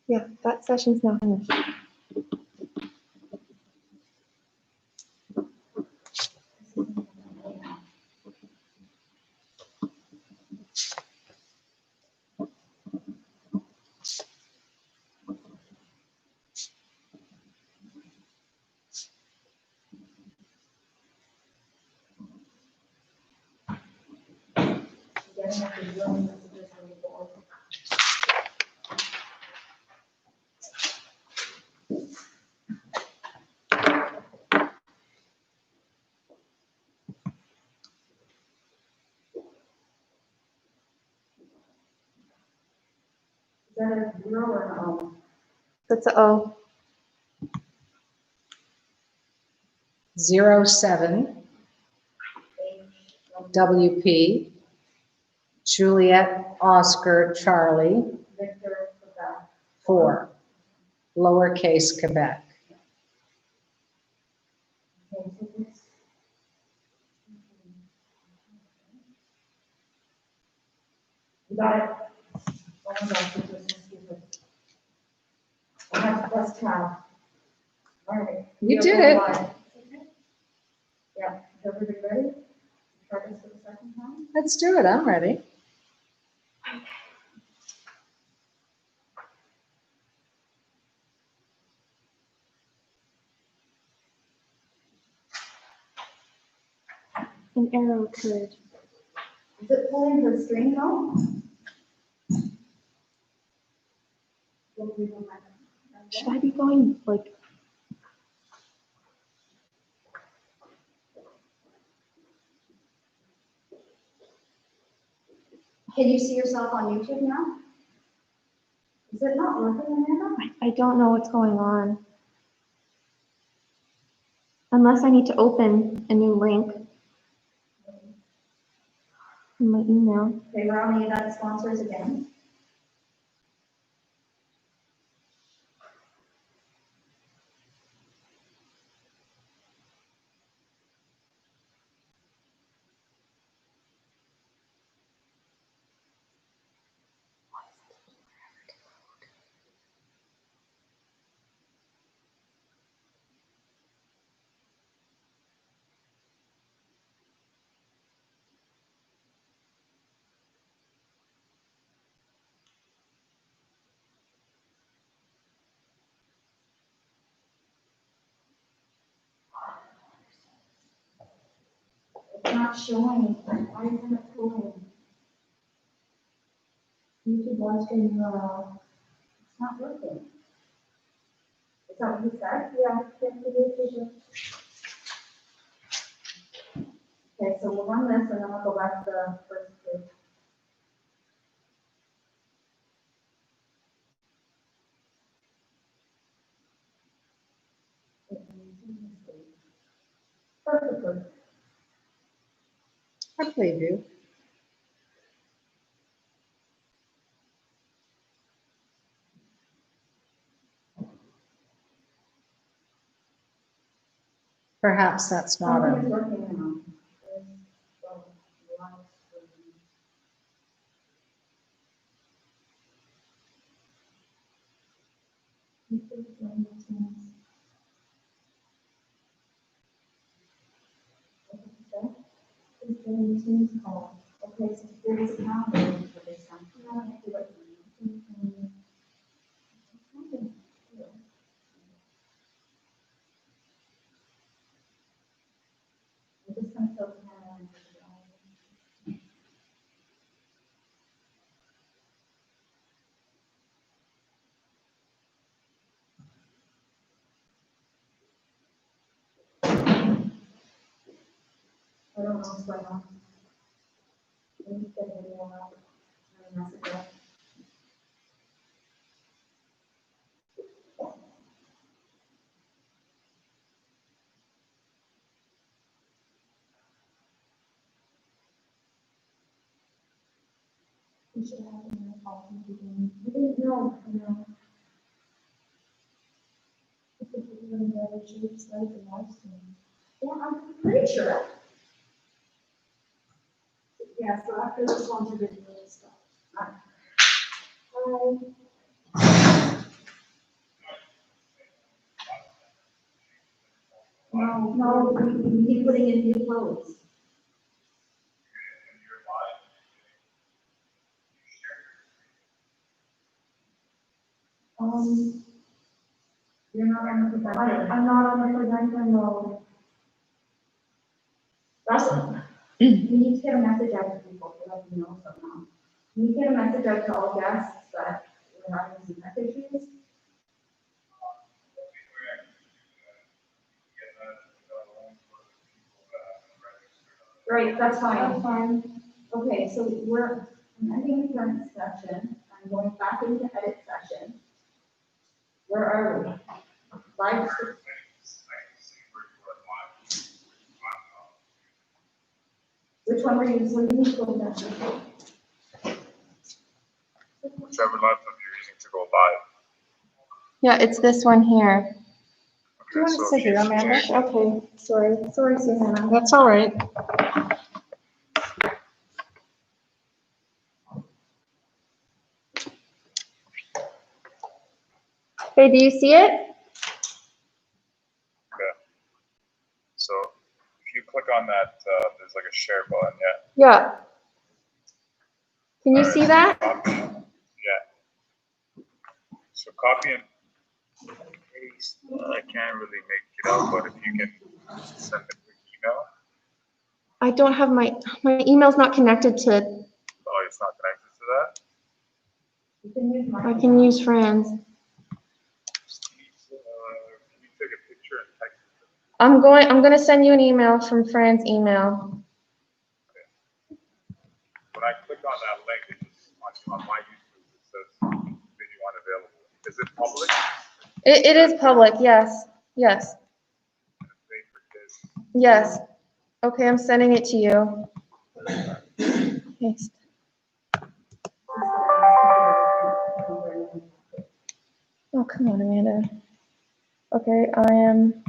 Yeah, that session's now finished. Is that a 0 or an O? That's a O. 07 WP Juliet Oscar Charlie Victor, Quebec. 4 lowercase Quebec. Okay, so this. You got it? Oh my gosh, this was so stupid. I have to press tab. All right. You did it. Yeah, is everybody ready? Try this for the second time? Let's do it, I'm ready. An arrow occurred. Is it pulling her string now? Should I be going like? Can you see yourself on YouTube now? Is it not working, Amanda? I don't know what's going on. Unless I need to open a new link in my email. Okay, we're on the event sponsors again. It's not showing. Why isn't it pulling? YouTube live stream URL. It's not working. Is that what you said? Yeah, can't see the picture. Okay, so we'll run this and then we'll go back to the first page. Perfectly. I believe you. Perhaps that's not Something is a, working now. Live stream. Please join the Teams call. Okay, so there's a calendar for this time. No, I have to wait for you. I'm just gonna fill the camera in for the audience. I don't know what's going on. Let me get a video out and mess it up. We should have a new policy beginning. We didn't know, you know. Because we were in the other shapes like the live stream. Yeah, I'm pretty sure. Yeah, so after this one, we're going to do this stuff. No, we keep putting in new clothes. You're not on the presenter. I'm not on the presenter mode. Russell, you need to get a message out to people to let them know somehow. You need to get a message out to all guests that we're having some tech issues. Right, that's fine. That's fine. Okay, so I'm ending the current session. I'm going back into edit session. Where are we? Live. Which one were you, so you need to go back. Whichever laptop you're using to go live. Yeah, it's this one here. Do you want to So sit if here, you Amanda? change- Okay, sorry, Susanna. That's all right. Okay, do you see it? Okay. So if you click on that, there's like a share button, yeah. Yeah. Can you Alright, see that? Copy. Yeah. So copy and paste. I can't really make it out, but if you can send a quick email. I don't have my email's not connected to, Oh, it's not connected to that? You can use I mine. can use Fran's. Can you take a picture and text it? I'm gonna send you an email from Fran's email. When I click on that link, it just, on my YouTube, it says video unavailable. Is it public? It is public, yes, yes, Wait for this. yes. Okay, I'm sending it to you. Paste. Oh, come on, Amanda. Okay, I am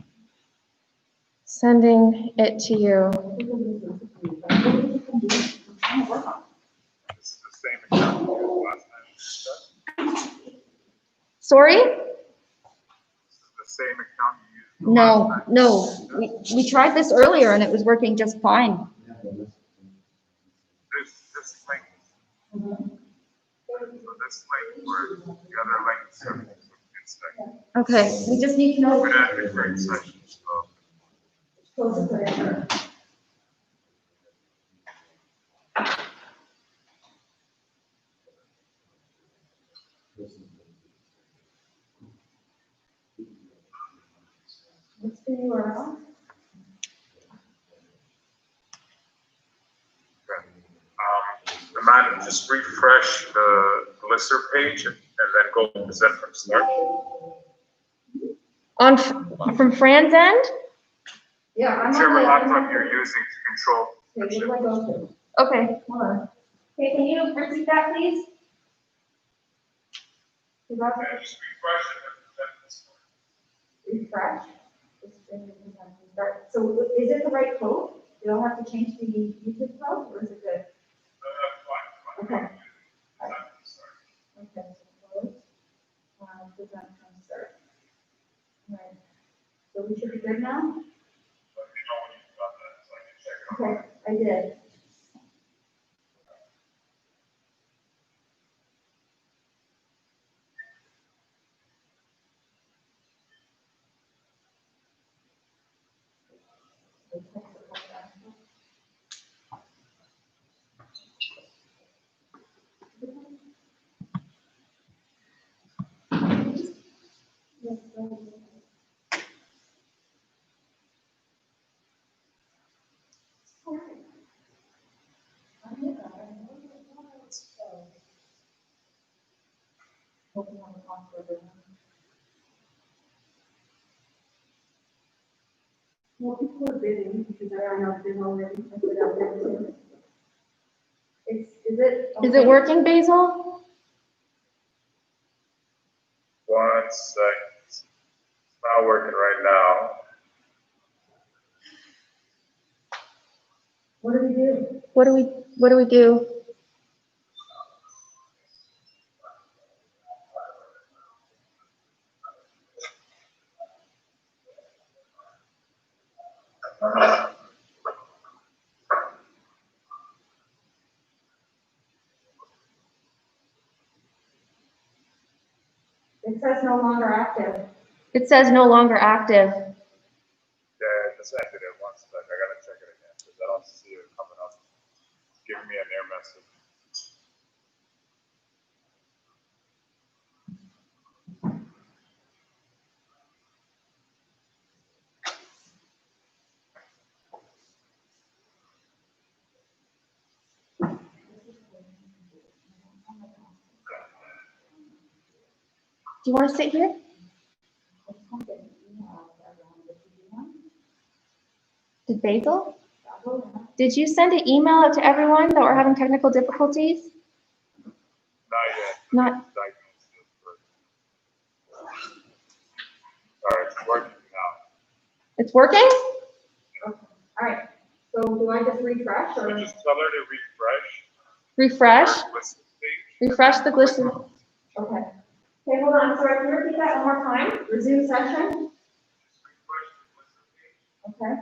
sending it to you. This is the same account you used last time. Sorry? This is the same account you used the No, last time. no, we tried this earlier and it was working just fine. This link. So this link where the other link is Instagram. Okay, We just need to know. We're at the great section, so. Close the printer. What's the URL? Amanda, just refresh the listserv page and then go present from start. from Fran's end? Yeah, I'm on Whichever the. laptop you're using to control. Okay, where do I go to? Okay, Hold on. okay, can you repeat that, please? Is that And just refresh it and present this one. refresh? So is it the right code? Do I have to change the YouTube code or is it good? Fine. Okay. Present from start. Okay, so close. Present from start. Right. So we should be good now? Let me know when you've done that, so I can check it out. Okay, I did. Well, people are bidding because I don't know if they're already, I put out there too. Is it? Is it working, Basil? One second. It's not working right now. What do we do? What do we do? It says no longer active. It says no longer active. Yeah, just ended it once, but I gotta check it again, because I don't see it coming up. It's giving me an error message. Do you want to sit here? Did Basil? Did you send an email out to everyone that we're having technical difficulties? Not yet. Not, Diagnosed it first. All right, it's working now. it's working? All right, so do I just refresh So or? just tell her to refresh. Refresh, Listen page. refresh the glisten. Okay. Okay, hold on, sorry, can you repeat that one more time? Resume session? Just refresh the listen page. Okay.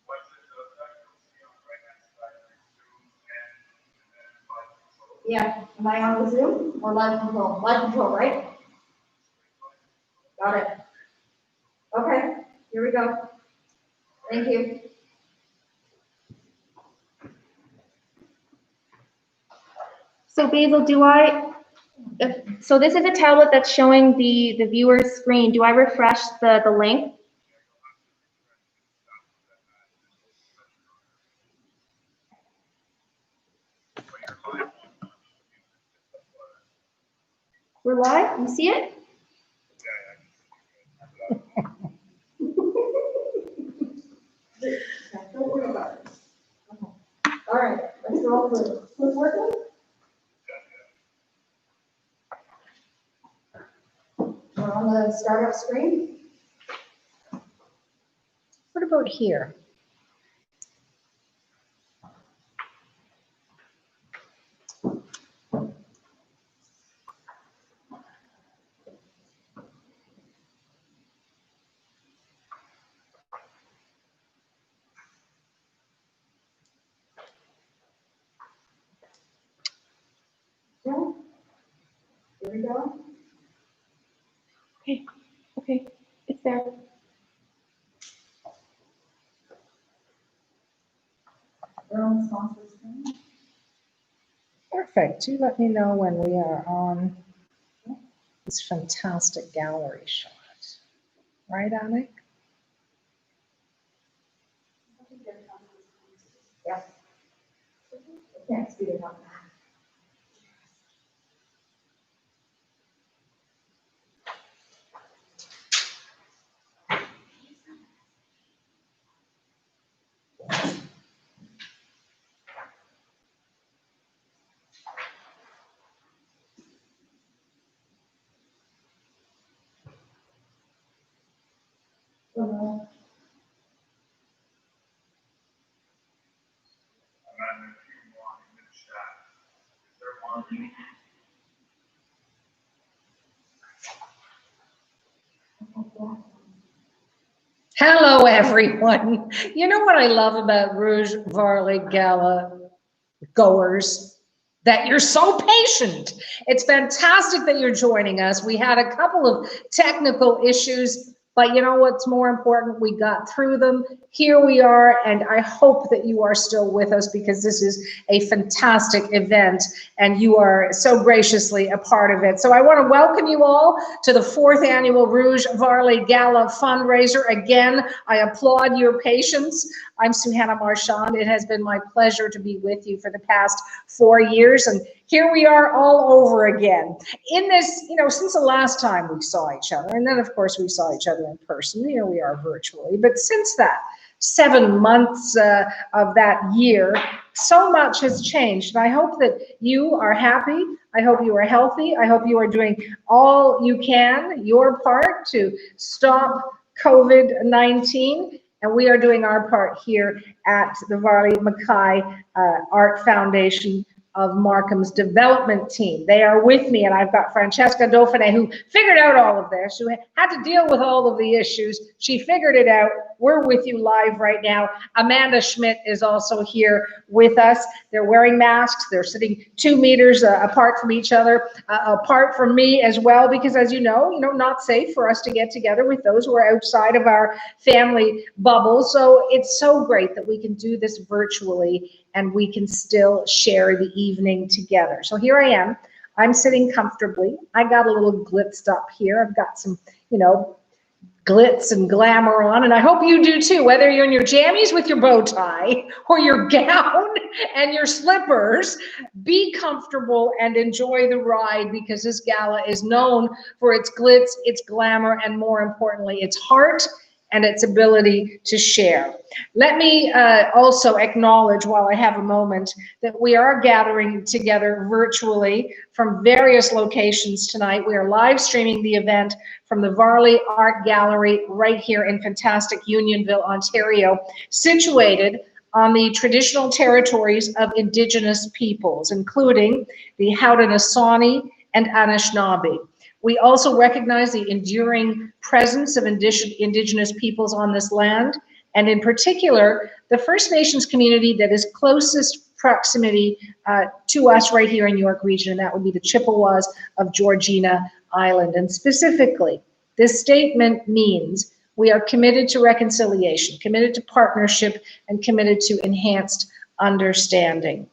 Once it does that, you'll see on the right-hand side, Zoom and then live control. Yeah, am I on the Zoom or live control? Live control, right? Got it. Okay, here we go. Thank you. So Basil, so this is a tablet that's showing the viewer's screen. Do I refresh the link? We're live, you see it? Don't worry about it. Okay. All right, let's roll through. Who's working? We're on the startup screen. What about here? Yeah. Here we go. Okay, okay, it's there. We're on the sponsor screen. Perfect. You let me know when we are on this fantastic gallery shot. Right, Anik? Yeah. Can't speed it up. I'm adding a few more in the chat. Is there one reading? Hello, everyone. You know what I love about Rouge Varley Gala goers? That you're so patient. It's fantastic that you're joining us. We had a couple of technical issues, but you know what's more important? We got through them. Here we are, and I hope that you are still with us because this is a fantastic event and you are so graciously a part of it. So I want to welcome you all to the 4th annual Rouge Varley Gala fundraiser. Again, I applaud your patience. I'm Suhanna Marchand. It has been my pleasure to be with you for the past 4 years, and here we are all over again. In this, you know, since the last time we saw each other, and then of course we saw each other in person, here we are virtually, but since that 7 months of that year, so much has changed. And I hope that you are happy. I hope you are healthy. I hope you are doing all you can, your part to stop COVID-19. And we are doing our part here at the Varley Mackay Art Foundation of Markham's development team. They are with me, and I've got Francesca Dauphiné, who figured out all of this, who had to deal with all of the issues. She figured it out. We're with you live right now. Amanda Schmidt is also here with us. They're wearing masks. They're sitting 2 meters apart from each other, apart from me as well, because as you know, not safe for us to get together with those who are outside of our family bubble. So it's so great that we can do this virtually and we can still share the evening together. So here I am. I'm sitting comfortably. I got a little glitzed up here. I've got some, glitz and glamour on, and I hope you do too, whether you're in your jammies with your bow tie or your gown and your slippers. Be comfortable and enjoy the ride, because this gala is known for its glitz, its glamour, and more importantly, its heart and its ability to share. Let me also acknowledge, while I have a moment, that we are gathering together virtually from various locations tonight. We are live streaming the event from the Varley Art Gallery right here in fantastic Unionville, Ontario, situated on the traditional territories of Indigenous peoples, including the Haudenosaunee and Anishinaabe. We also recognize the enduring presence of Indigenous peoples on this land, and in particular, the First Nations community that is closest proximity to us right here in York Region, and that would be the Chippewas of Georgina Island. And specifically, this statement means we are committed to reconciliation, committed to partnership, and committed to enhanced understanding.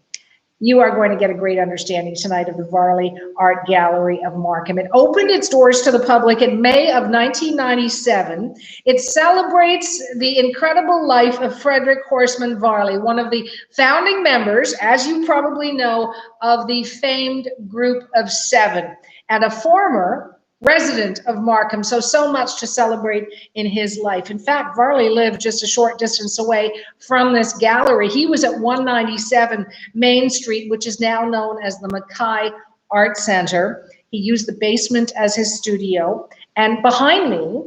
You are going to get a great understanding tonight of the Varley Art Gallery of Markham. It opened its doors to the public in May of 1997. It celebrates the incredible life of Frederick Horseman Varley, one of the founding members, as you probably know, of the famed Group of Seven, and a former resident of Markham, so much to celebrate in his life. In fact, Varley lived just a short distance away from this gallery. He was at 197 Main Street, which is now known as the Mackay Art Center. He used the basement as his studio. And behind me,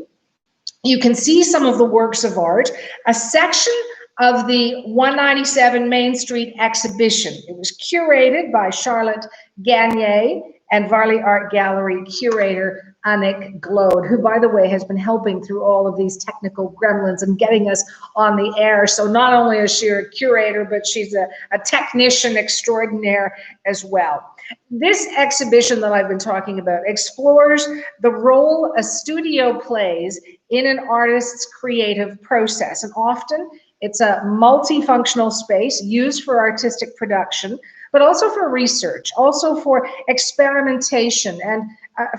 you can see some of the works of art, a section of the 197 Main Street exhibition. It was curated by Charlotte Gagné and Varley Art Gallery curator Anik Glode, who, by the way, has been helping through all of these technical gremlins and getting us on the air. So not only is she a curator, but she's a technician extraordinaire as well. This exhibition that I've been talking about explores the role a studio plays in an artist's creative process. And often it's a multifunctional space used for artistic production, but also for research, also for experimentation, and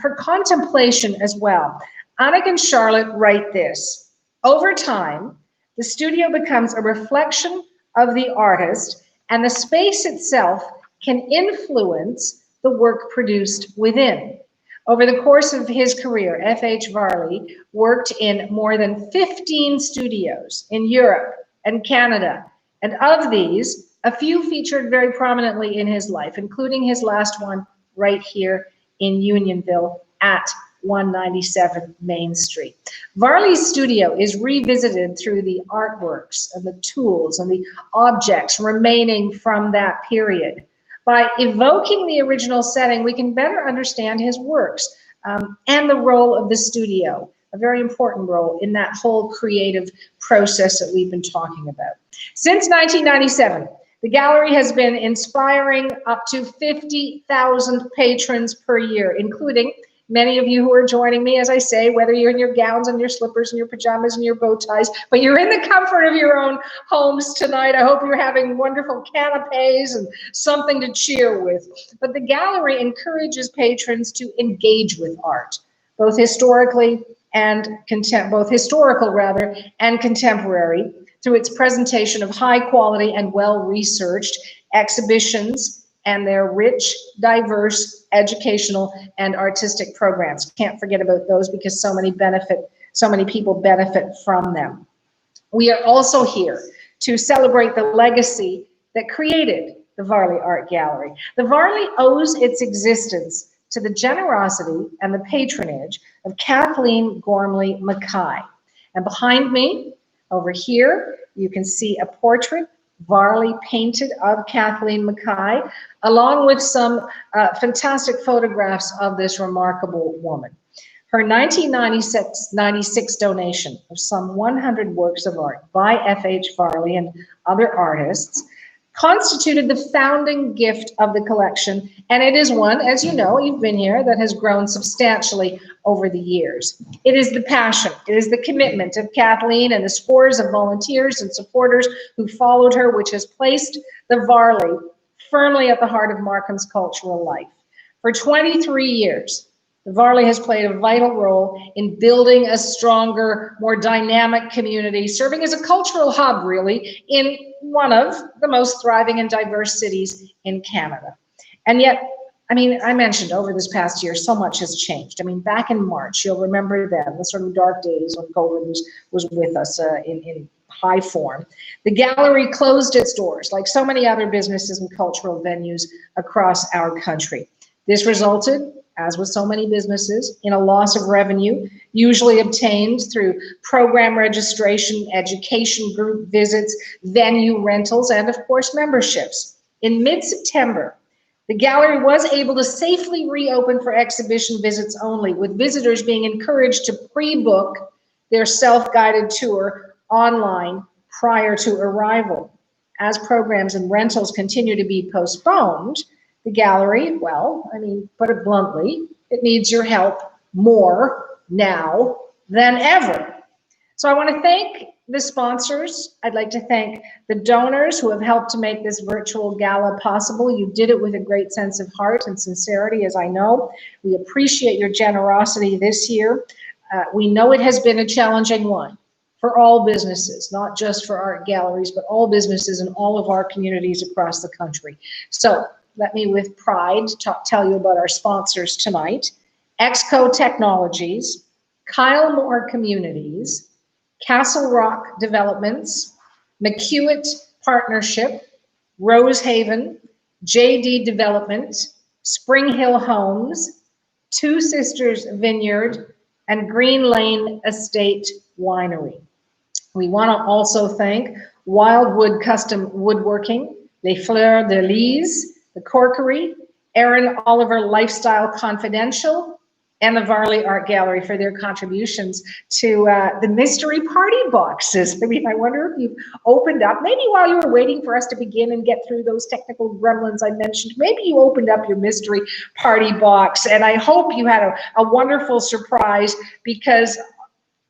for contemplation as well. Anik and Charlotte write this: over time, the studio becomes a reflection of the artist, and the space itself can influence the work produced within. Over the course of his career, F.H. Varley worked in more than 15 studios in Europe and Canada, and of these, a few featured very prominently in his life, including his last one right here in Unionville at 197 Main Street. Varley's studio is revisited through the artworks and the tools and the objects remaining from that period. By evoking the original setting, we can better understand his works and the role of the studio, a very important role in that whole creative process that we've been talking about. Since 1997, the gallery has been inspiring up to 50,000 patrons per year, including many of you who are joining me, as I say, whether you're in your gowns and your slippers and your pajamas and your bow ties, but you're in the comfort of your own homes tonight. I hope you're having wonderful canapes and something to cheer with. But the gallery encourages patrons to engage with art, both historical and contemporary, through its presentation of high quality and well-researched exhibitions and their rich, diverse educational and artistic programs. Can't forget about those, because so many people benefit from them. We are also here to celebrate the legacy that created the Varley Art Gallery. The Varley owes its existence to the generosity and the patronage of Kathleen Gormley Mackay. And behind me, over here, you can see a portrait Varley painted of Kathleen Mackay, along with some fantastic photographs of this remarkable woman. Her 1996 donation of some 100 works of art by F.H. Varley and other artists constituted the founding gift of the collection, and it is one, as you know, you've been here, that has grown substantially over the years. It is the passion, it is the commitment of Kathleen and the scores of volunteers and supporters who followed her, which has placed the Varley firmly at the heart of Markham's cultural life. For 23 years, the Varley has played a vital role in building a stronger, more dynamic community, serving as a cultural hub, really, in one of the most thriving and diverse cities in Canada. And yet, I mean, I mentioned over this past year, so much has changed. I mean, back in March, you'll remember then, the sort of dark days when COVID was with us in high form. The gallery closed its doors, like so many other businesses and cultural venues across our country. This resulted, as with so many businesses, in a loss of revenue, usually obtained through program registration, education group visits, venue rentals, and of course, memberships. In mid-September, the gallery was able to safely reopen for exhibition visits only, with visitors being encouraged to pre-book their self-guided tour online prior to arrival. As programs and rentals continue to be postponed, the gallery, well, I mean, put it bluntly, it needs your help more now than ever. So I want to thank the sponsors. I'd like to thank the donors who have helped to make this virtual gala possible. You did it with a great sense of heart and sincerity, as I know. We appreciate your generosity this year. We know it has been a challenging one for all businesses, not just for art galleries, but all businesses in all of our communities across the country. So let me with pride tell you about our sponsors tonight: Exco Technologies, Kyle Moore Communities, Castle Rock Developments, McEwitt Partnership, Rosehaven, JD Development, Spring Hill Homes, Two Sisters Vineyard, and Green Lane Estate Winery. We want to also thank Wildwood Custom Woodworking, Les Fleurs de Lys, The Corkery, Aaron Oliver Lifestyle Confidential, and the Varley Art Gallery for their contributions to the mystery party boxes. I mean, I wonder if you've opened up, maybe while you were waiting for us to begin and get through those technical gremlins I mentioned, maybe you opened up your mystery party box, and I hope you had a wonderful surprise, because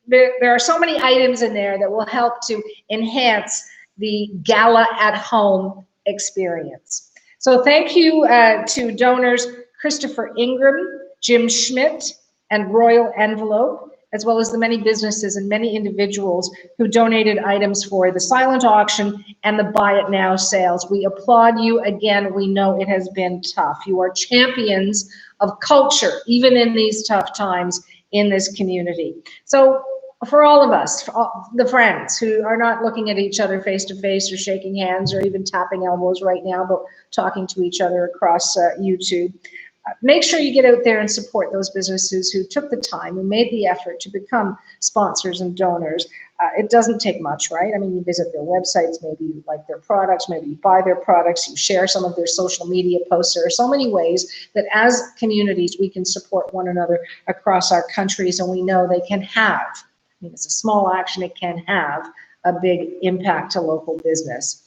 there are so many items in there that will help to enhance the gala at home experience. So thank you to donors Christopher Ingram, Jim Schmidt, and Royal Envelope, as well as the many businesses and many individuals who donated items for the silent auction and the Buy It Now sales. We applaud you again. We know it has been tough. You are champions of culture, even in these tough times in this community. So for all of us, for all the friends who are not looking at each other face to face or shaking hands or even tapping elbows right now, but talking to each other across YouTube, make sure you get out there and support those businesses who took the time and made the effort to become sponsors and donors. It doesn't take much, right? I mean, you visit their websites, maybe you like their products, maybe you buy their products, you share some of their social media posts. There are so many ways that as communities, we can support one another across our countries, and we know they can have, I mean, it's a small action, it can have a big impact to local business.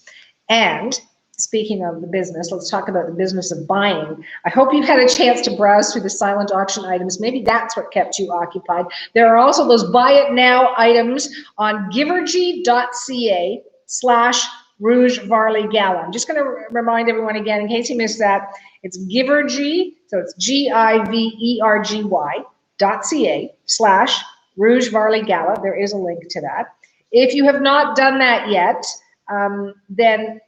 And speaking of the business, let's talk about the business of buying. I hope you've had a chance to browse through the silent auction items. Maybe that's what kept you occupied. There are also those Buy It Now items on givergy.ca/Rouge Varley Gala. I'm just going to remind everyone again, in case you missed that, it's Givergy, so it's GIVERGY.ca/Rouge Varley Gala. There is a link to that. If you have not done that yet, then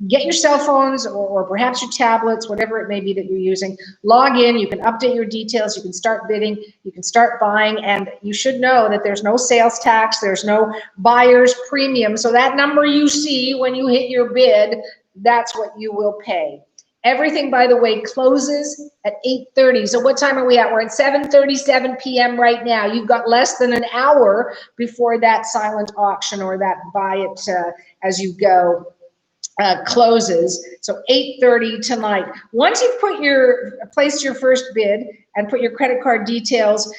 get your cell phones or perhaps your tablets, whatever it may be that you're using, log in, you can update your details, you can start bidding, you can start buying, and you should know that there's no sales tax, there's no buyer's premium, so that number you see when you hit your bid, that's what you will pay. Everything, by the way, closes at 8:30. So what time are we at? We're at 7:37 p.m. right now. You've got less than an hour before that silent auction or that buy it as you go closes. So 8:30 tonight. Once you've placed your first bid and put your credit card details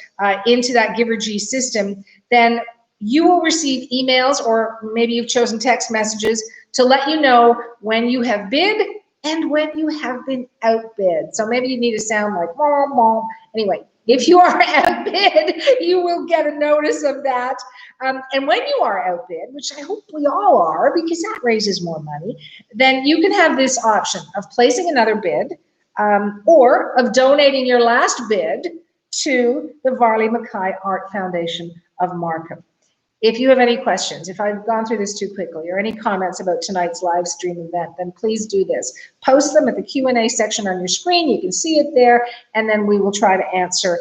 into that Givergy system, then you will receive emails, or maybe you've chosen text messages to let you know when you have bid and when you have been outbid. So maybe you need a sound like mom, mom. Anyway, if you are outbid, you will get a notice of that. And when you are outbid, which I hope we all are, because that raises more money, then you can have this option of placing another bid, or of donating your last bid to the Varley Mackay Art Foundation of Markham. If you have any questions, if I've gone through this too quickly, or any comments about tonight's live stream event, then please do this. Post them at the Q&A section on your screen. You can see it there, and then we will try to answer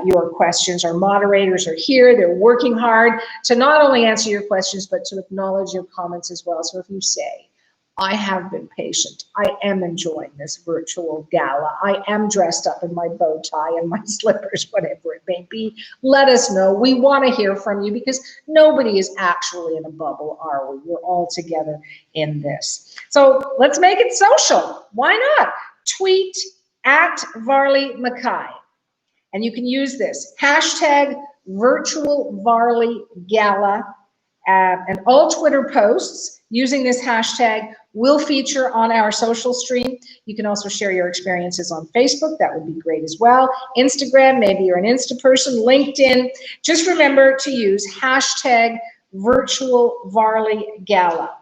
your questions. Our moderators are here. They're working hard to not only answer your questions, but to acknowledge your comments as well. So if you say, I have been patient, I am enjoying this virtual gala, I am dressed up in my bow tie and my slippers, whatever it may be, let us know. We want to hear from you, because nobody is actually in a bubble, are we? We're all together in this. So let's make it social. Why not? Tweet at Varley Mackay. And you can use this hashtag virtual Varley Gala, and all Twitter posts using this hashtag will feature on our social stream. You can also share your experiences on Facebook. That would be great as well. Instagram, maybe you're an Insta person. LinkedIn. Just remember to use hashtag virtual Varley Gala.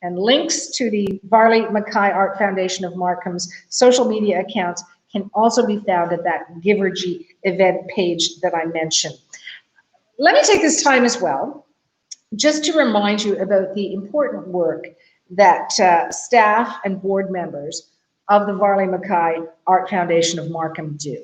And links to the Varley Mackay Art Foundation of Markham's social media accounts can also be found at that Givergy event page that I mentioned. Let me take this time as well just to remind you about the important work that staff and board members of the Varley Mackay Art Foundation of Markham do.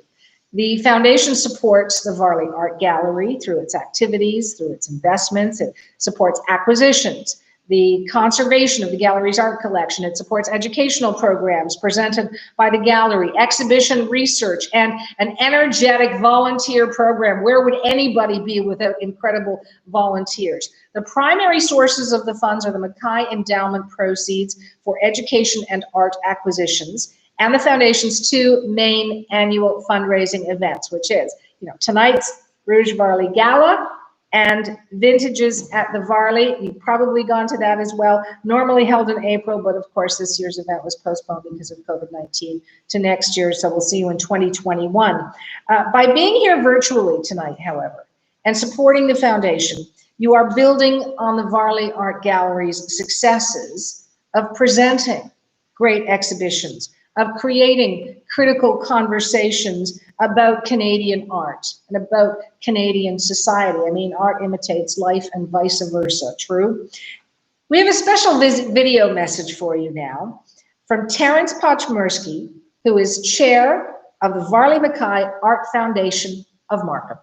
The foundation supports the Varley Art Gallery through its activities, through its investments. It supports acquisitions, the conservation of the gallery's art collection. It supports educational programs presented by the gallery, exhibition research, and an energetic volunteer program. Where would anybody be without incredible volunteers? The primary sources of the funds are the Mackay Endowment proceeds for education and art acquisitions, and the foundation's two main annual fundraising events, which is, tonight's Rouge Varley Gala and Vintages at the Varley. You've probably gone to that as well. Normally held in April, but of course this year's event was postponed because of COVID-19 to next year, so we'll see you in 2021. By being here virtually tonight, however, and supporting the foundation, you are building on the Varley Art Gallery's successes of presenting great exhibitions, of creating critical conversations about Canadian art and about Canadian society. I mean, art imitates life and vice versa, true? We have a special video message for you now from Terence Pochmersky, who is chair of the Varley Mackay Art Foundation of Markham.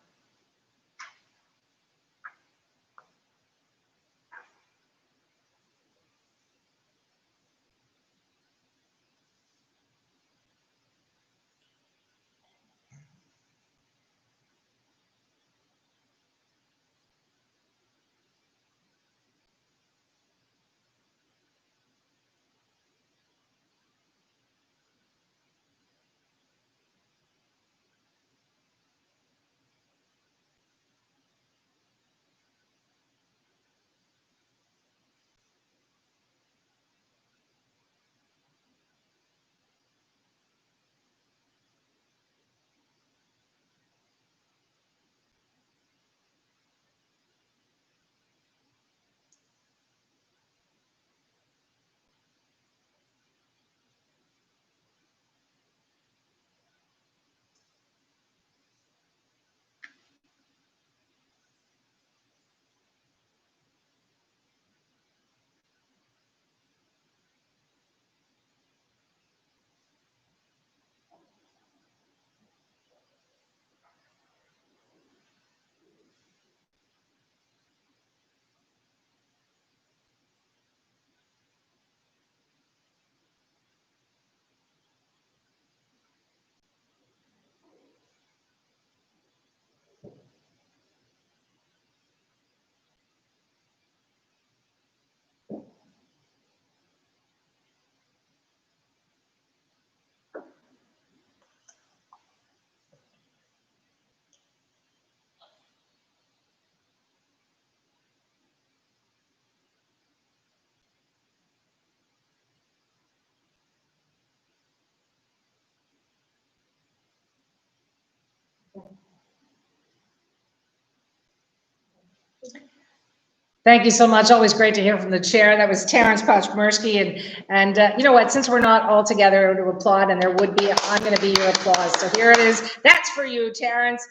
Thank you so much. Always great to hear from the chair. That was Terence Pochmersky. And you know what, since we're not all together to applaud, and there would be, I'm going to be your applause. So here it is. That's for you, Terence.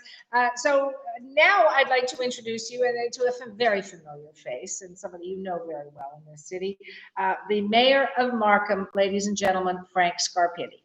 So now I'd like to introduce you to a very familiar face and somebody you know very well in this city, the Mayor of Markham, ladies and gentlemen, Frank Scarpitti.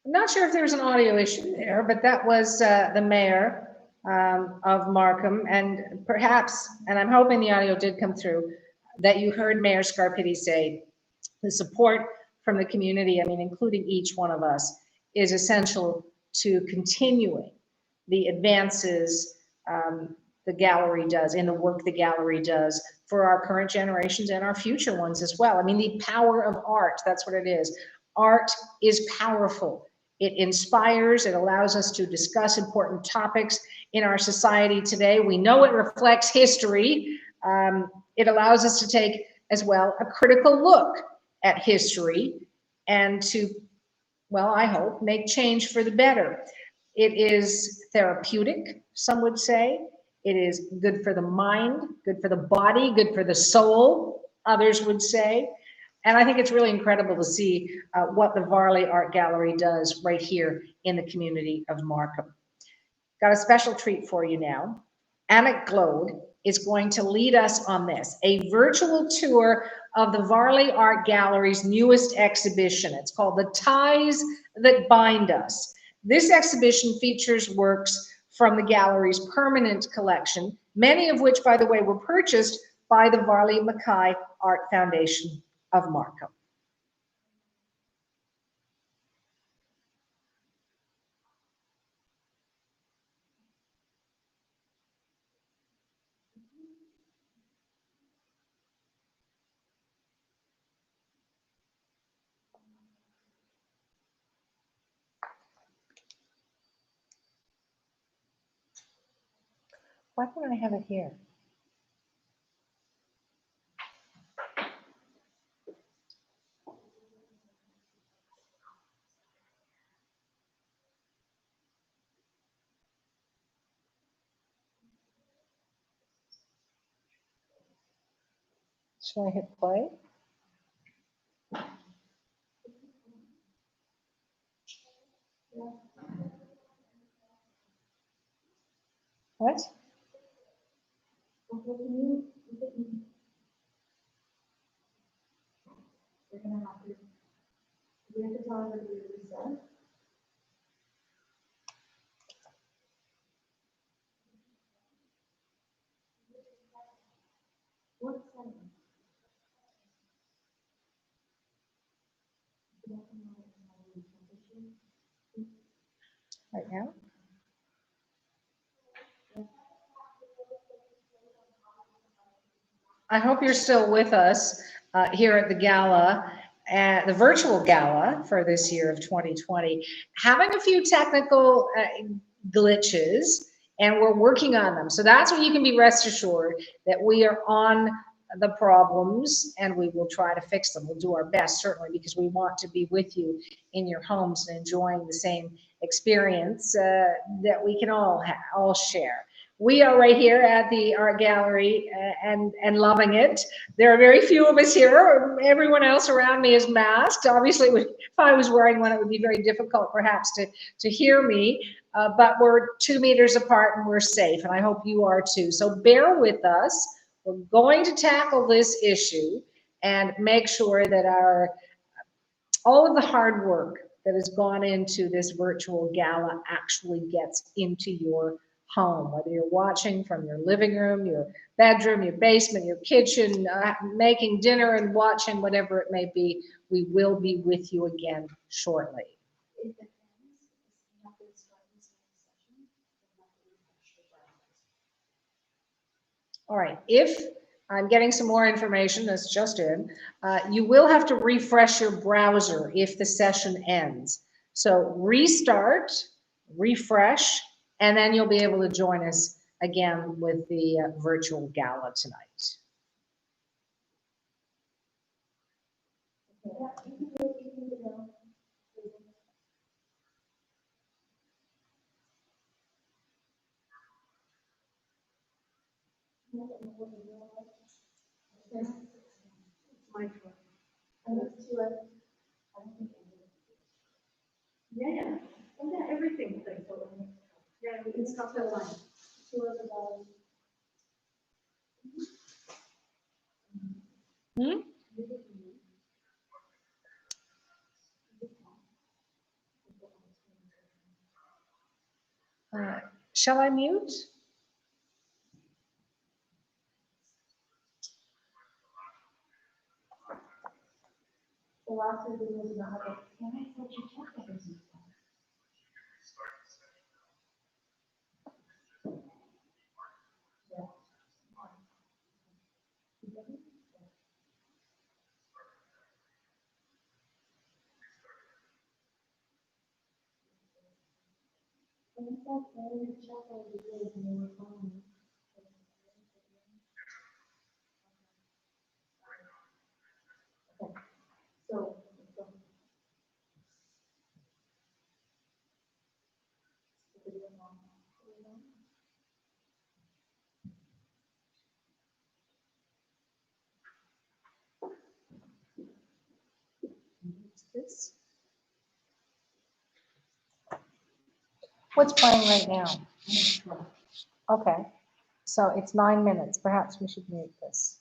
I'm not sure if there's an audio issue there, but that was the mayor of Markham, and perhaps, and I'm hoping the audio did come through, that you heard Mayor Scarpitti say the support from the community, I mean, including each one of us, is essential to continuing the advances the gallery does, in the work the gallery does for our current generations and our future ones as well. I mean, the power of art, that's what it is. Art is powerful. It inspires, it allows us to discuss important topics in our society today. We know it reflects history. It allows us to take as well a critical look at history and to, well, I hope, make change for the better. It is therapeutic, some would say. It is good for the mind, good for the body, good for the soul, others would say. And I think it's really incredible to see what the Varley Art Gallery does right here in the community of Markham. Got a special treat for you now. Amit Glode is going to lead us on this, a virtual tour of the Varley Art Gallery's newest exhibition. It's called The Ties That Bind Us. This exhibition features works from the gallery's permanent collection, many of which, by the way, were purchased by the Varley Mackay Art Foundation of Markham. Why don't I have it here? Should I hit play? What? Okay, we're gonna have to, we have to tell everybody to reset. What setting? Right now? I hope you're still with us here at the gala, the virtual gala for this year of 2020. Having a few technical glitches, and we're working on them. So that's what you can be rest assured that we are on the problems and we will try to fix them. We'll do our best, certainly, because we want to be with you in your homes and enjoying the same experience that we can all share. We are right here at the art gallery and loving it. There are very few of us here. Everyone else around me is masked. Obviously, if I was wearing one, it would be very difficult perhaps to hear me, but we're 2 meters apart and we're safe, and I hope you are too. So bear with us. We're going to tackle this issue and make sure that all of the hard work that has gone into this virtual gala actually gets into your home, whether you're watching from your living room, your bedroom, your basement, your kitchen, making dinner and watching, whatever it may be. We will be with you again shortly. All right, if I'm getting some more information that's just in, you will have to refresh your browser if the session ends. So restart, refresh, and then you'll be able to join us again with the virtual gala tonight. Yeah, everything. Yeah, we can stop that line. Hmm? Shall I mute? The last video was about, can I set your check everything? So. This? What's playing right now? Okay, so it's 9 minutes. Perhaps we should mute this.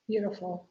Beautiful.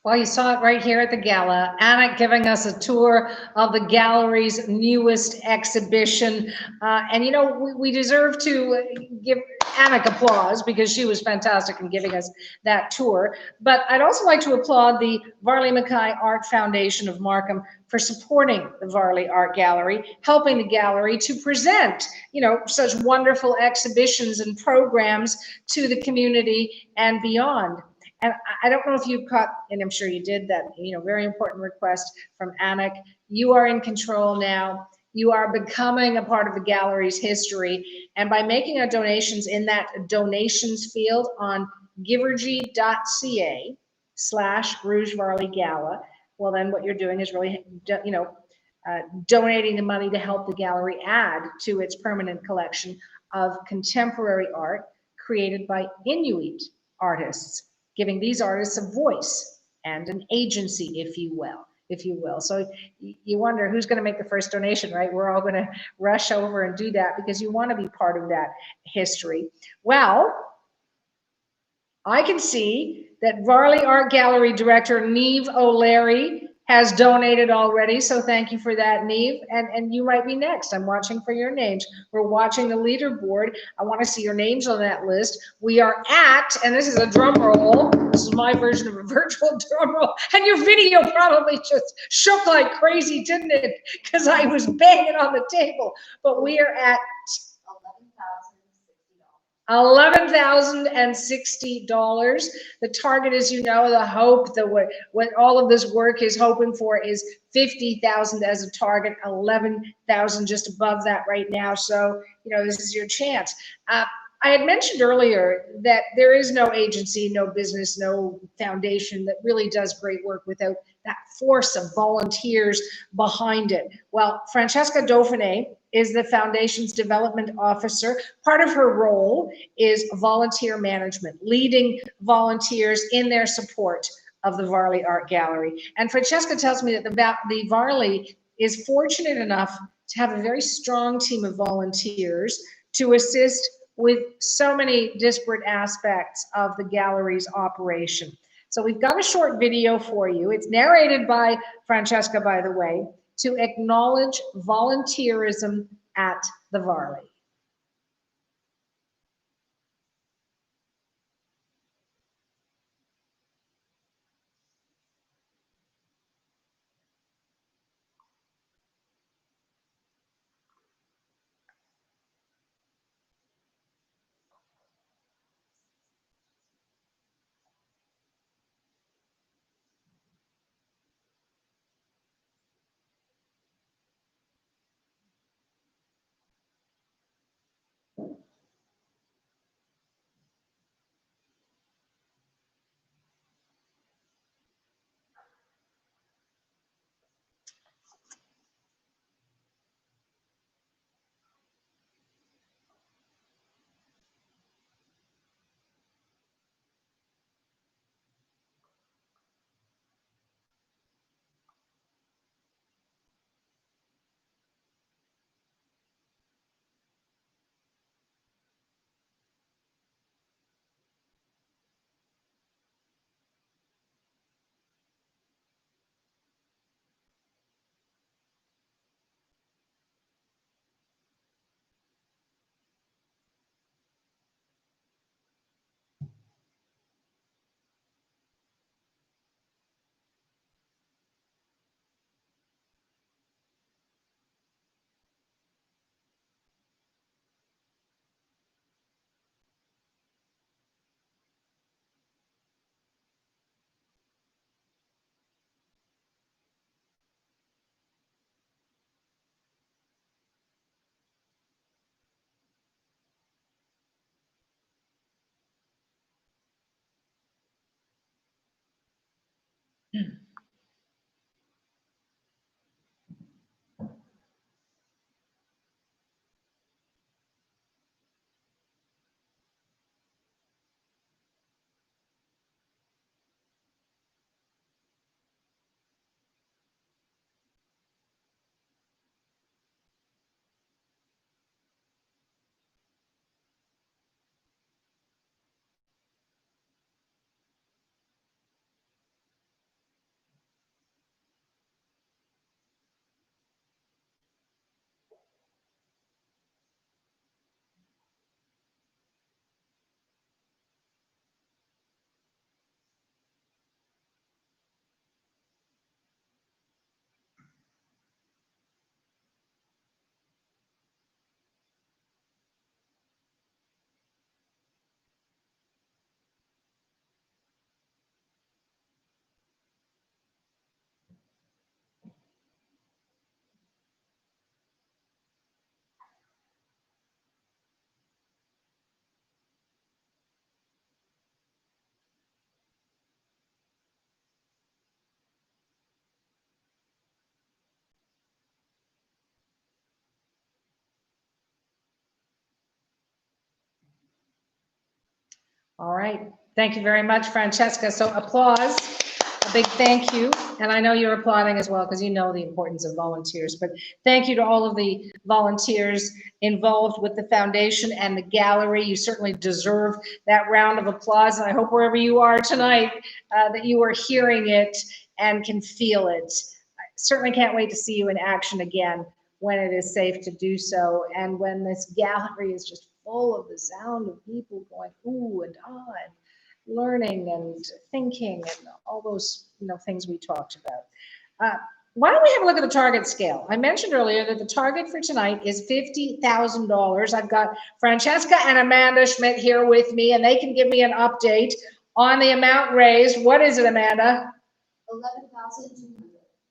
Well, you saw it right here at the gala. Anna giving us a tour of the gallery's newest exhibition. And you know, we deserve to give Anna applause because she was fantastic in giving us that tour. But I'd also like to applaud the Varley Mackay Art Foundation of Markham for supporting the Varley Art Gallery, helping the gallery to present, you know, such wonderful exhibitions and programs to the community and beyond. And I don't know if you caught, and I'm sure you did, that, you know, very important request from Anik. You are in control now. You are becoming a part of the gallery's history. And by making our donations in that donations field on givergy.ca/Rouge Varley Gala, well, then what you're doing is really, you know, donating the money to help the gallery add to its permanent collection of contemporary art created by Inuit artists, giving these artists a voice and an agency, if you will. So you wonder who's going to make the first donation, right? We're all going to rush over and do that because you want to be part of that history. Well, I can see that Varley Art Gallery Director Neve O'Leary has donated already, so thank you for that, Neve. And you might be next. I'm watching for your names. We're watching the leaderboard. I want to see your names on that list. We are at, and this is a drum roll. This is my version of a virtual drum roll. And your video probably just shook like crazy, didn't it? Because I was banging on the table. But we are at $11,060. The target, as you know, the hope, what all of this work is hoping for is 50,000 as a target, 11,000 just above that right now. So, you know, this is your chance. I had mentioned earlier that there is no agency, no business, no foundation that really does great work without that force of volunteers behind it. Well, Francesca Dauphiné is the foundation's development officer. Part of her role is volunteer management, leading volunteers in their support of the Varley Art Gallery. And Francesca tells me that the Varley is fortunate enough to have a very strong team of volunteers to assist with so many disparate aspects of the gallery's operation. So we've got a short video for you. It's narrated by Francesca, by the way, to acknowledge volunteerism at the Varley. All right. Thank you very much, Francesca. So applause, a big thank you. And I know you're applauding as well because you know the importance of volunteers. But thank you to all of the volunteers involved with the foundation and the gallery. You certainly deserve that round of applause. And I hope wherever you are tonight that you are hearing it and can feel it. I certainly can't wait to see you in action again when it is safe to do so, and when this gallery is just full of the sound of people going ooh and ah, and learning and thinking and all those things we talked about. Why don't we have a look at the target scale? I mentioned earlier that the target for tonight is $50,000. I've got Francesca and Amanda Schmidt here with me, and they can give me an update on the amount raised. What is it, Amanda? 11,200.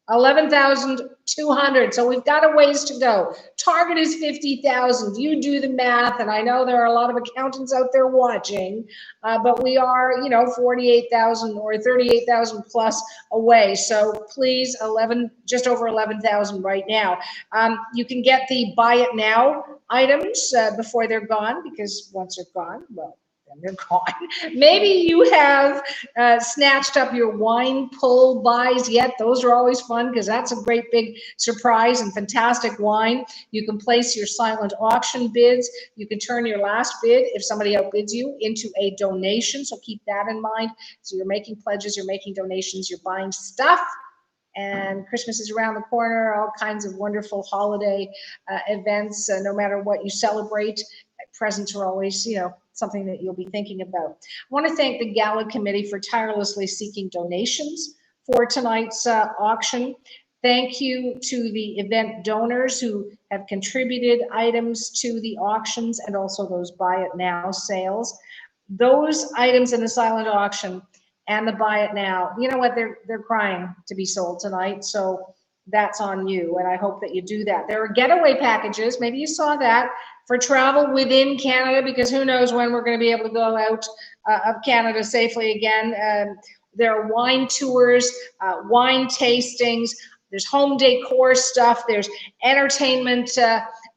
11,200. So we've got a ways to go. Target is 50,000. You do the math, and I know there are a lot of accountants out there watching, but we are, 48,000 or 38,000 plus away. So please, just over 11,000 right now. You can get the buy it now items before they're gone, because once they're gone, well, they're gone. Maybe you have snatched up your wine pull buys yet. Those are always fun because that's a great big surprise and fantastic wine. You can place your silent auction bids. You can turn your last bid, if somebody outbids you, into a donation. So keep that in mind. So you're making pledges, you're making donations, you're buying stuff. And Christmas is around the corner, all kinds of wonderful holiday events. No matter what you celebrate, presents are always, something that you'll be thinking about. I want to thank the Gala Committee for tirelessly seeking donations for tonight's auction. Thank you to the event donors who have contributed items to the auctions and also those buy it now sales. Those items in the silent auction and the buy it now, you know what, they're crying to be sold tonight. So that's on you, and I hope that you do that. There are getaway packages, maybe you saw that, for travel within Canada, because who knows when we're going to be able to go out of Canada safely again. There are wine tours, wine tastings, there's home decor stuff, there's entertainment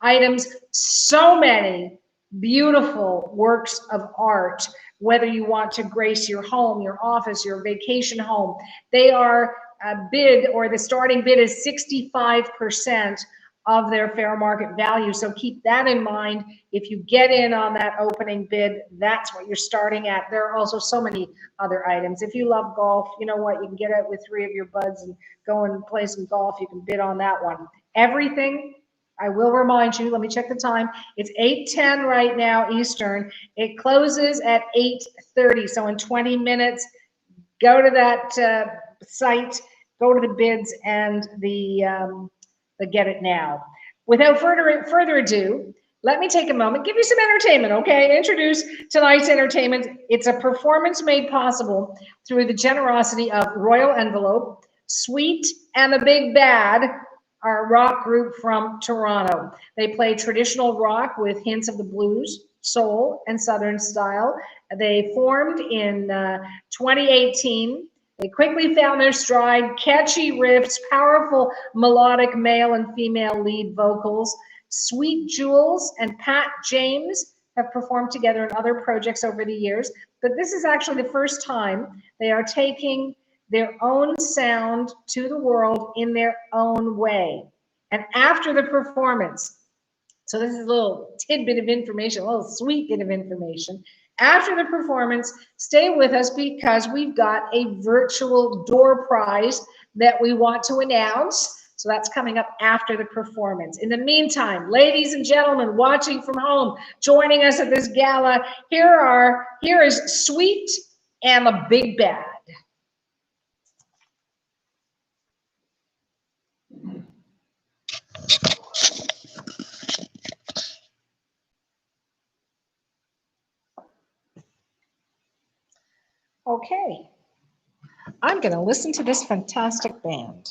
items, so many beautiful works of art, whether you want to grace your home, your office, your vacation home. They are bid, or the starting bid is 65% of their fair market value. So keep that in mind. If you get in on that opening bid, that's what you're starting at. There are also so many other items. If you love golf, you know what, you can get out with 3 of your buds and go and play some golf. You can bid on that one. Everything, I will remind you, let me check the time. It's 8:10 right now, Eastern. It closes at 8:30. So in 20 minutes, go to that site, go to the bids and the get it now. Without further ado, let me take a moment, give you some entertainment, okay? Introduce tonight's entertainment. It's a performance made possible through the generosity of Royal Envelope, Sweet and the Big Bad, our rock group from Toronto. They play traditional rock with hints of the blues, soul, and Southern style. They formed in 2018. They quickly found their stride, catchy riffs, powerful melodic male and female lead vocals. Sweet Jules and Pat James have performed together in other projects over the years, but this is actually the first time they are taking their own sound to the world in their own way. And after the performance, so this is a little tidbit of information, a little sweet bit of information. After the performance, stay with us because we've got a virtual door prize that we want to announce. So that's coming up after the performance. In the meantime, ladies and gentlemen watching from home, joining us at this gala, here is Sweet and the Big Bad. Okay, I'm going to listen to this fantastic band.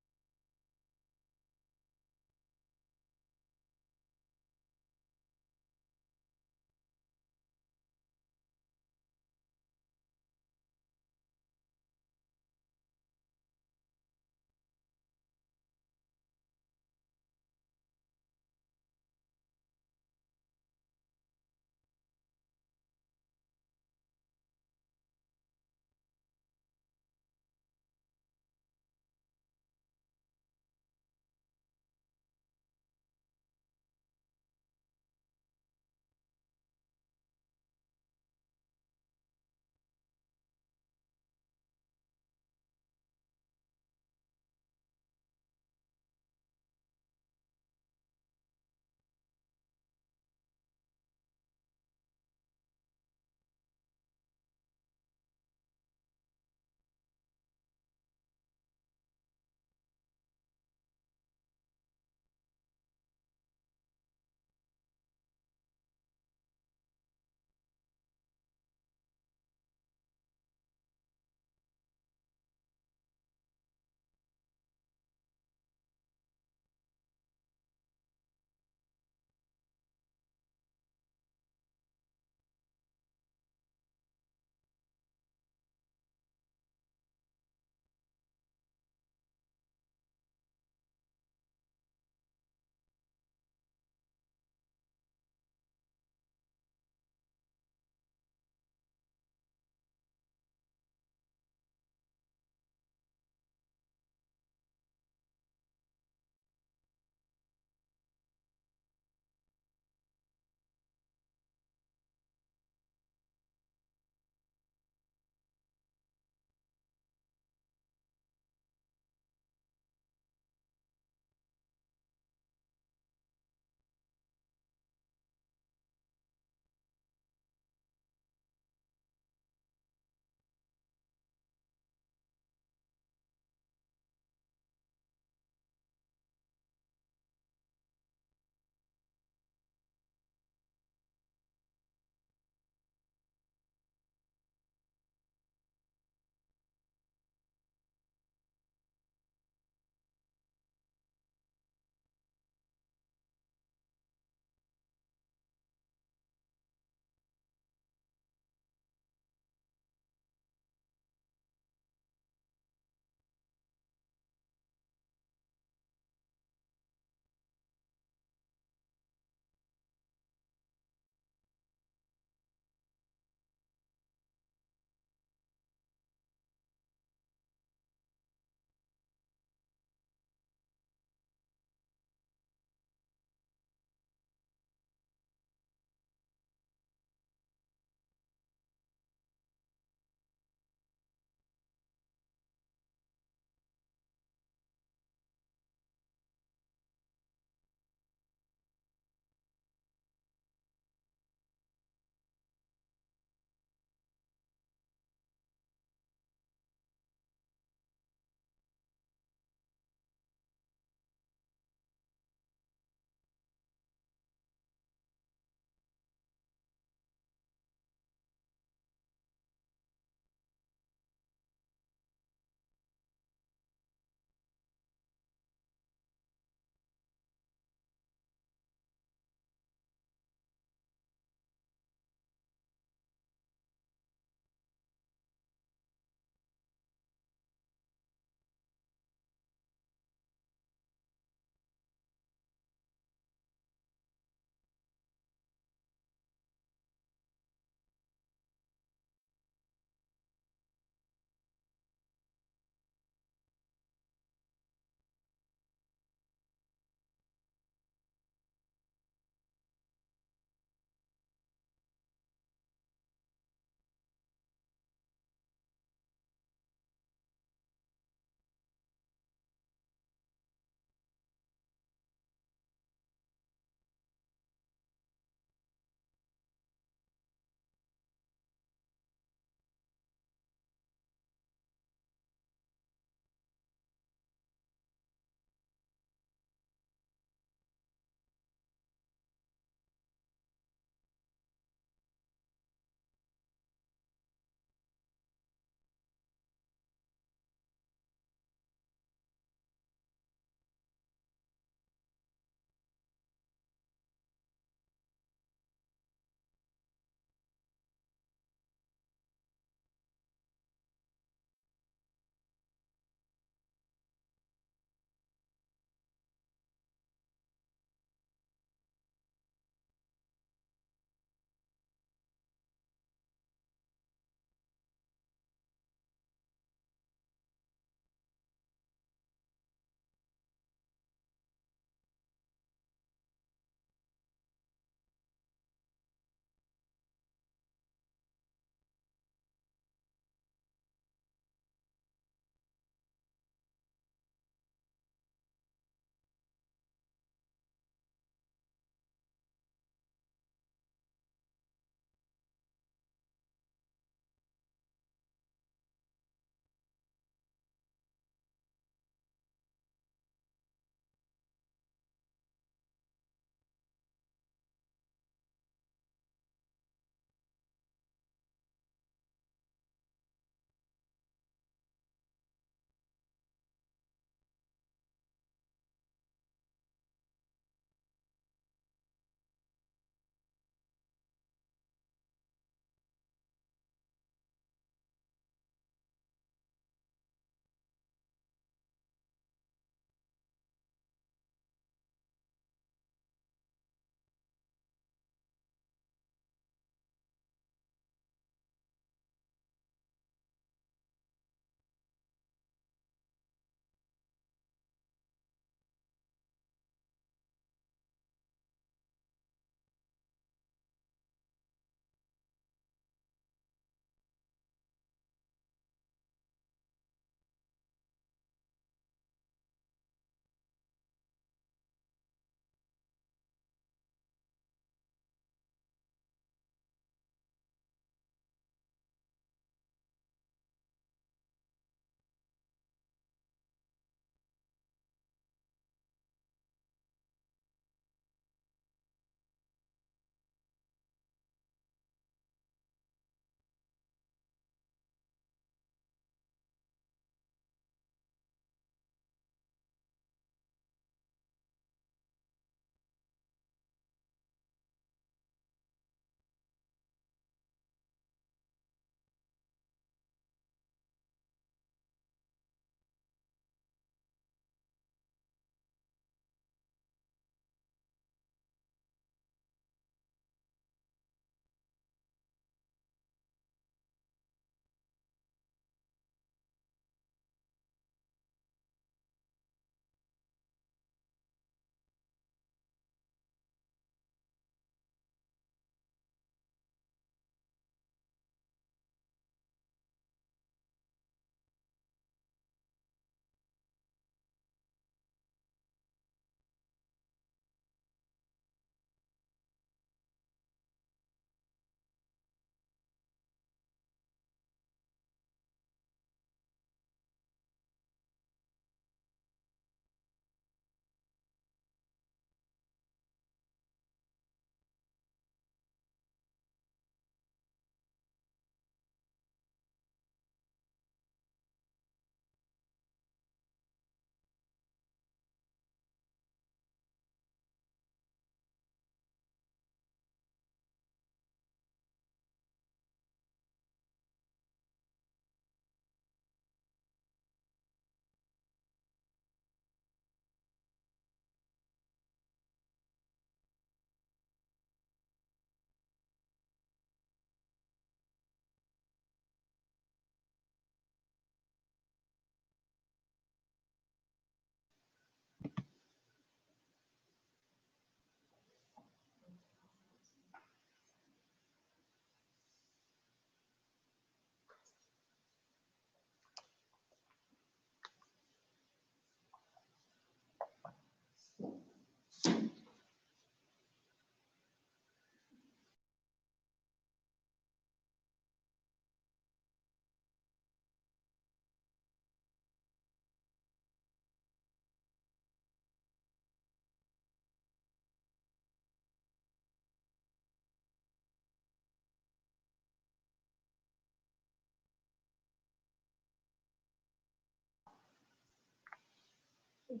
I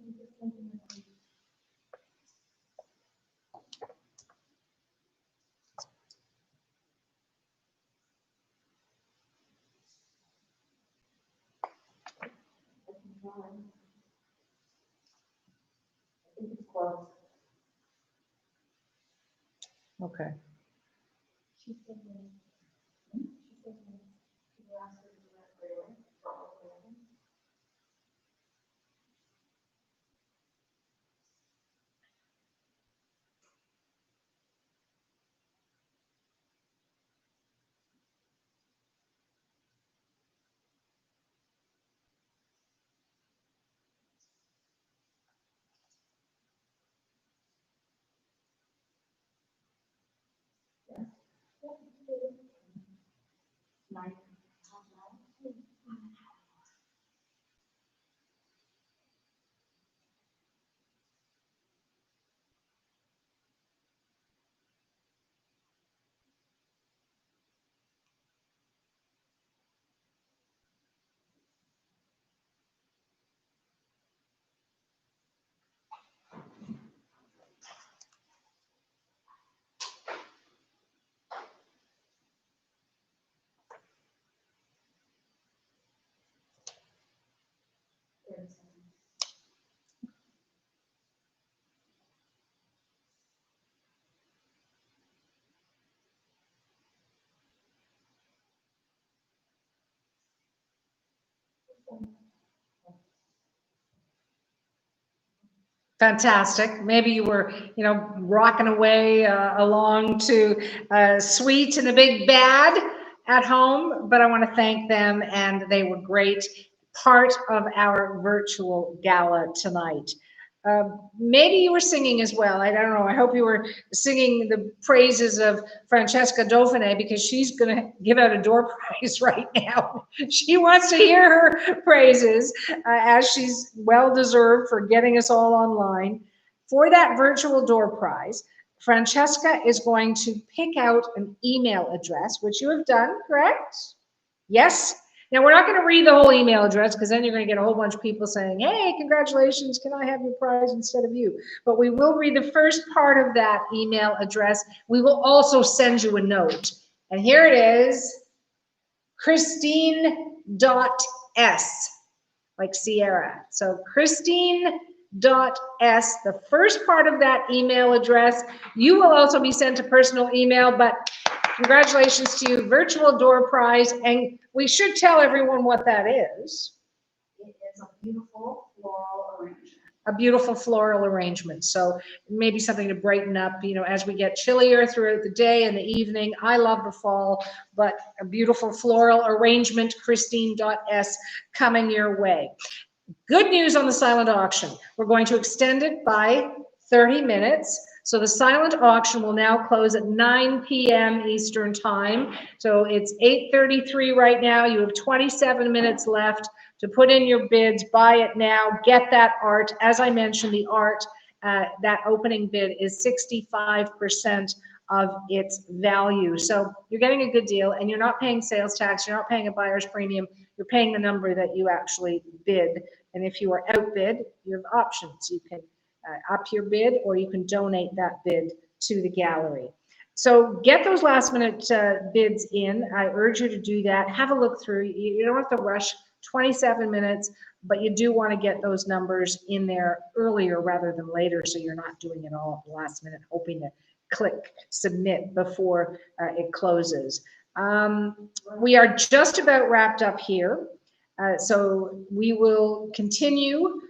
think it's closed. Okay. She said no. She said no. People ask her to do that for you. Nine. Fantastic. Maybe you were, rocking away along to Sweet and the Big Bad at home, but I want to thank them, and they were great part of our virtual gala tonight. Maybe you were singing as well. I don't know. I hope you were singing the praises of Francesca Dauphiné, because she's going to give out a door prize right now. She wants to hear her praises, as she's well deserved for getting us all online. For that virtual door prize, Francesca is going to pick out an email address, which you have done, correct? Yes? Now, we're not going to read the whole email address, because then you're going to get a whole bunch of people saying, hey, congratulations, can I have your prize instead of you? But we will read the first part of that email address. We will also send you a note. And here it is, Christine.s, like Sierra. So Christine.s, the first part of that email address. You will also be sent a personal email, but congratulations to you, virtual door prize. And we should tell everyone what that is. It is a beautiful floral arrangement. A beautiful floral arrangement. So maybe something to brighten up, as we get chillier throughout the day and the evening. I love the fall, but a beautiful floral arrangement, Christine.s, coming your way. Good news on the silent auction. We're going to extend it by 30 minutes. So the silent auction will now close at 9 p.m. Eastern time. So it's 8:33 right now. You have 27 minutes left to put in your bids. Buy it now. Get that art. As I mentioned, the art, that opening bid is 65% of its value. So you're getting a good deal, and you're not paying sales tax. You're not paying a buyer's premium. You're paying the number that you actually bid. And if you are outbid, you have options. You can up your bid, or you can donate that bid to the gallery. So get those last minute bids in. I urge you to do that. Have a look through. You don't have to rush 27 minutes, but you do want to get those numbers in there earlier rather than later, so you're not doing it all at the last minute, hoping to click submit before it closes. We are just about wrapped up here. So we will continue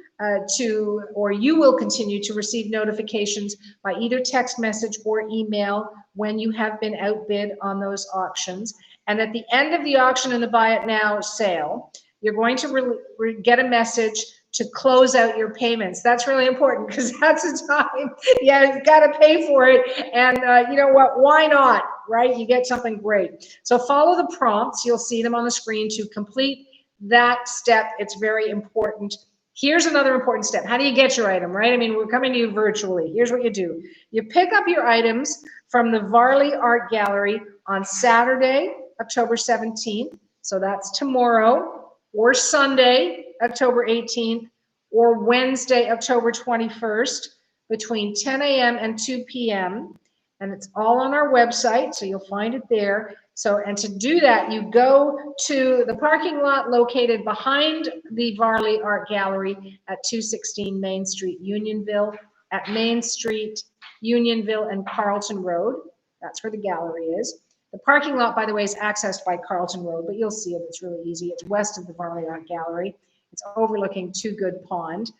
you will continue to receive notifications by either text message or email when you have been outbid on those auctions. And at the end of the auction and the Buy It Now sale, you're going to get a message to close out your payments. That's really important, because that's the time, you've got to pay for it. And you know what, why not, right? You get something great. So follow the prompts. You'll see them on the screen to complete that step. It's very important. Here's another important step. How do you get your item, right? I mean, we're coming to you virtually. Here's what you do. You pick up your items from the Varley Art Gallery on Saturday, October 17th. So that's tomorrow, or Sunday, October 18th, or Wednesday, October 21st, between 10 a.m. and 2 p.m. And it's all on our website, so you'll find it there. So, and to do that, you go to the parking lot located behind the Varley Art Gallery at 216 Main Street, Unionville, at Main Street, Unionville, and Carlton Road. That's where the gallery is. The parking lot, by the way, is accessed by Carlton Road, but you'll see it. It's really easy. It's west of the Varley Art Gallery. It's overlooking Two Good Pond.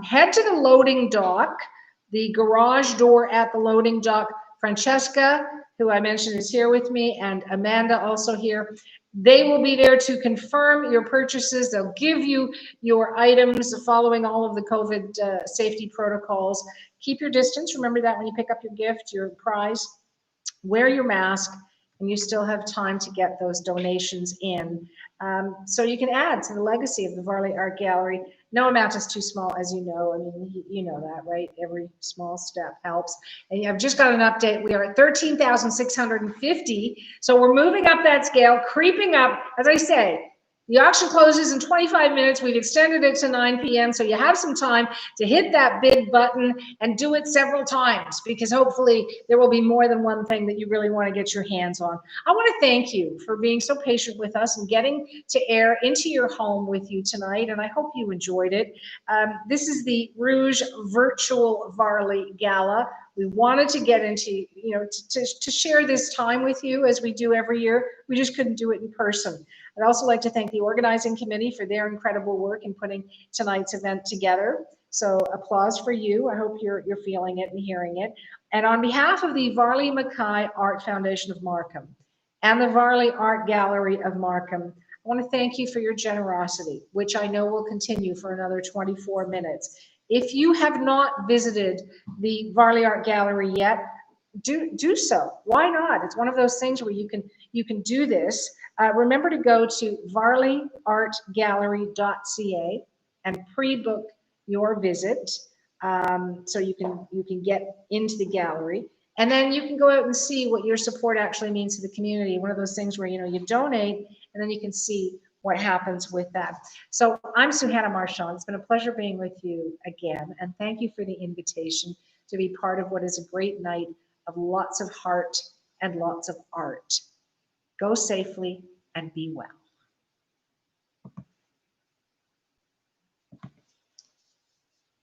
Head to the loading dock, the garage door at the loading dock. Francesca, who I mentioned, is here with me, and Amanda also here. They will be there to confirm your purchases. They'll give you your items following all of the COVID safety protocols. Keep your distance. Remember that when you pick up your gift, your prize. Wear your mask, and you still have time to get those donations in. So you can add to the legacy of the Varley Art Gallery. No amount is too small, as you know. I mean, you know that, right? Every small step helps. And I've just got an update. We are at 13,650. So we're moving up that scale, creeping up. As I say, the auction closes in 25 minutes. We've extended it to 9 p.m. So you have some time to hit that big button and do it several times, because hopefully there will be more than one thing that you really want to get your hands on. I want to thank you for being so patient with us and getting to air into your home with you tonight. And I hope you enjoyed it. This is the Rouge Virtual Varley Gala. We wanted to get into, to share this time with you as we do every year. We just couldn't do it in person. I'd also like to thank the organizing committee for their incredible work in putting tonight's event together. So applause for you. I hope you're feeling it and hearing it. And on behalf of the Varley Mackay Art Foundation of Markham and the Varley Art Gallery of Markham, I want to thank you for your generosity, which I know will continue for another 24 minutes. If you have not visited the Varley Art Gallery yet, do so. Why not? It's one of those things where you can do this. Remember to go to varleyartgallery.ca and pre-book your visit, so you can get into the gallery, and then you can go out and see what your support actually means to the community. One of those things where you donate, and then you can see what happens with that. So I'm Suhanna Marchand. It's been a pleasure being with you again, and thank you for the invitation to be part of what is a great night of lots of heart and lots of art. Go safely and be well.